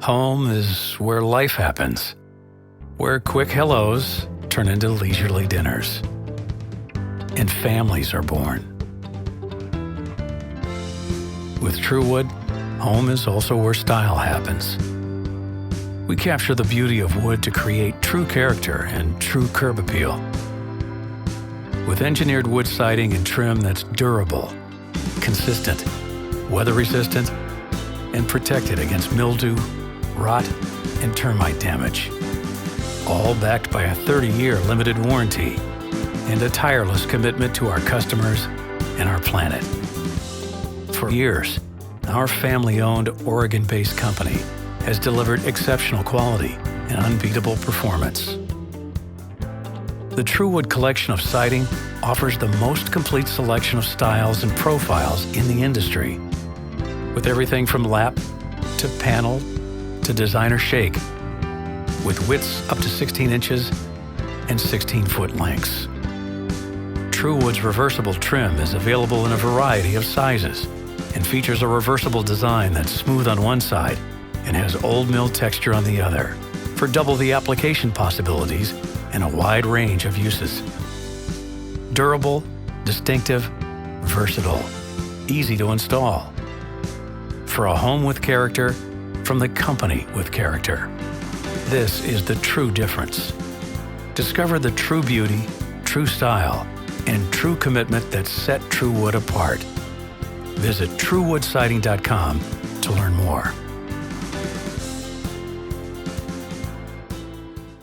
Home is where life happens, where quick hellos turn into leisurely dinners, and families are born. With TruWood, home is also where style happens. We capture the beauty of wood to create true character and true curb appeal. With engineered wood siding and trim that's durable, consistent, weather-resistant, and protected against mildew, rot, and termite damage. All backed by a 30-year limited warranty and a tireless commitment to our customers and our planet. For years, our family-owned Oregon-based company has delivered exceptional quality and unbeatable performance. The TruWood collection of siding offers the most complete selection of styles and profiles in the industry, with everything from lap to panel to designer shake, with widths up to 16 inches and 16-foot lengths. TruWood's reversible trim is available in a variety of sizes and features a reversible design that's smooth on one side and has old mill texture on the other for double the application possibilities and a wide range of uses. Durable, distinctive, versatile, easy to install. For a home with character, from the company with character. This is the true difference. Discover the true beauty, true style, and true commitment that set TruWood apart. Visit TruWoodSiding.com to learn more.